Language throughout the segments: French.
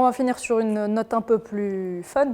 va finir sur une note un peu plus fun.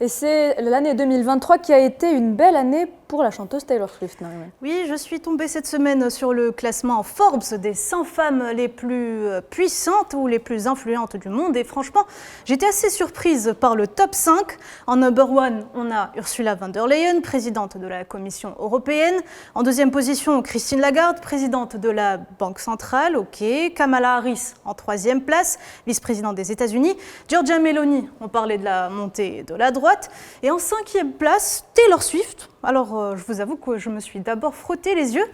Et c'est l'année 2023 qui a été une belle année pour la chanteuse Taylor Swift. Oui, je suis tombée cette semaine sur le classement Forbes des 100 femmes les plus puissantes ou les plus influentes du monde. Et franchement, j'étais assez surprise par le top 5. En number 1, on a Ursula von der Leyen, présidente de la Commission européenne. En deuxième position, Christine Lagarde, présidente de la Banque centrale. OK. Kamala Harris en troisième place, vice-présidente des États-Unis. Giorgia Meloni, on parlait de la montée de la droite. Et en cinquième place, Taylor Swift. Alors, je vous avoue que je me suis d'abord frotté les yeux,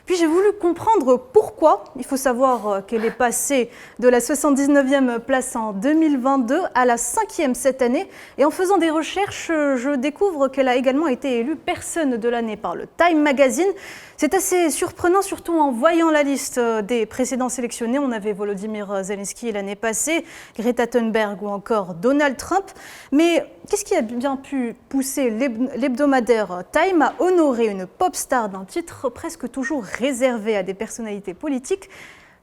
puis j'ai voulu comprendre pourquoi. Il faut savoir qu'elle est passée de la 79e place en 2022 à la 5e cette année. Et en faisant des recherches, je découvre qu'elle a également été élue personne de l'année par le Time Magazine. C'est assez surprenant, surtout en voyant la liste des précédents sélectionnés. On avait Volodymyr Zelensky l'année passée, Greta Thunberg ou encore Donald Trump. Mais qu'est-ce qui a bien pu pousser l'hebdomadaire Time à honorer une pop star d'un titre presque toujours réservé à des personnalités politiques ?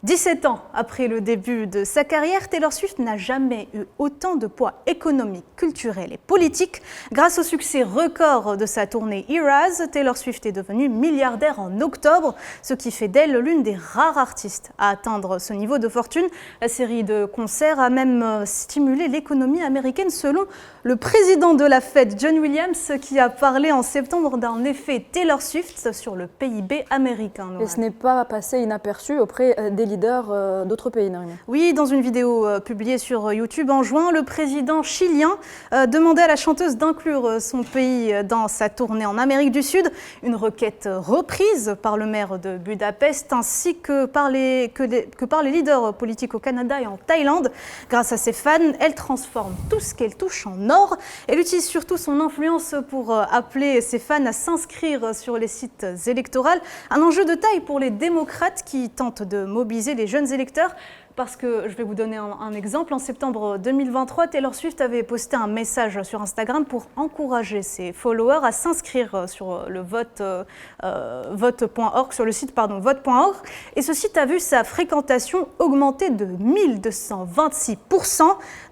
17 ans après le début de sa carrière, Taylor Swift n'a jamais eu autant de poids économique, culturel et politique. Grâce au succès record de sa tournée Eras, Taylor Swift est devenue milliardaire en octobre, ce qui fait d'elle l'une des rares artistes à atteindre ce niveau de fortune. La série de concerts a même stimulé l'économie américaine selon le président de la Fed, John Williams, qui a parlé en septembre d'un effet Taylor Swift sur le PIB américain. Et ce n'est pas passé inaperçu auprès des leaders d'autres pays. Oui, dans une vidéo publiée sur YouTube en juin, le président chilien demandait à la chanteuse d'inclure son pays dans sa tournée en Amérique du Sud, une requête reprise par le maire de Budapest ainsi que par les leaders politiques au Canada et en Thaïlande. Grâce à ses fans, elle transforme tout ce qu'elle touche en or. Elle utilise surtout son influence pour appeler ses fans à s'inscrire sur les sites électoraux. Un enjeu de taille pour les démocrates qui tentent de mobiliser les jeunes électeurs. Parce que, je vais vous donner un exemple, en septembre 2023, Taylor Swift avait posté un message sur Instagram pour encourager ses followers à s'inscrire sur le vote.org, sur le site vote.org. Et ce site a vu sa fréquentation augmenter de 1226%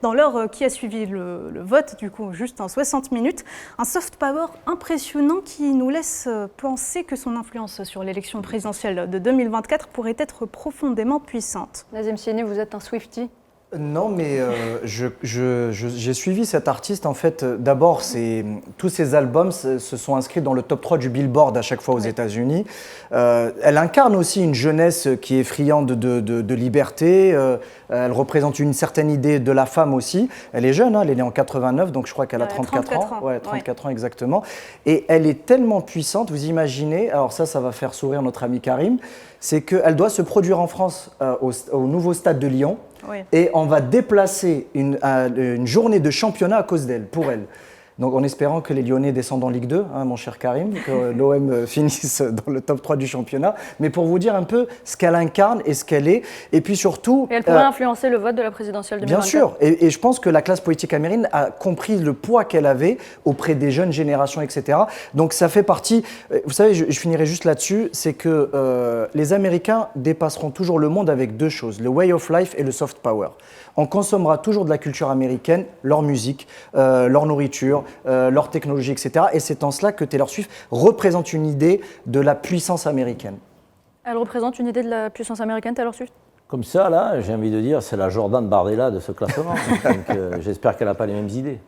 dans l'heure qui a suivi le vote, du coup juste en 60 minutes. Un soft power impressionnant qui nous laisse penser que son influence sur l'élection présidentielle de 2024 pourrait être profondément puissante. Nazim Sieni, vous êtes un Swiftie ? Non, mais j'ai suivi cet artiste. En fait, d'abord, tous ses albums se sont inscrits dans le top 3 du Billboard à chaque fois aux États-Unis. Elle incarne aussi une jeunesse qui est friande de liberté. Elle représente une certaine idée de la femme aussi. Elle est jeune, elle est née en 89, donc je crois qu'elle a 34 ans. Ouais, 34 ans exactement. Et elle est tellement puissante, vous imaginez, alors ça va faire sourire notre ami Karim, c'est qu'elle doit se produire en France au nouveau stade de Lyon. Oui. Et on va déplacer une journée de championnat à cause d'elle, pour elle. Donc en espérant que les Lyonnais descendent en Ligue 2, mon cher Karim, que l'OM finisse dans le top 3 du championnat. Mais pour vous dire un peu ce qu'elle incarne et ce qu'elle est. Et puis surtout… Et elle pourrait influencer le vote de la présidentielle 2024. Bien sûr. Et je pense que la classe politique américaine a compris le poids qu'elle avait auprès des jeunes générations, etc. Donc ça fait partie… Vous savez, je finirai juste là-dessus, c'est que les Américains dépasseront toujours le monde avec deux choses, le way of life et le soft power. On consommera toujours de la culture américaine, leur musique, leur nourriture, leur technologie, etc. Et c'est en cela que Taylor Swift représente une idée de la puissance américaine. Elle représente une idée de la puissance américaine, Taylor Swift ? Comme ça, là, j'ai envie de dire, c'est la Jordan Bardella de ce classement. Donc j'espère qu'elle n'a pas les mêmes idées.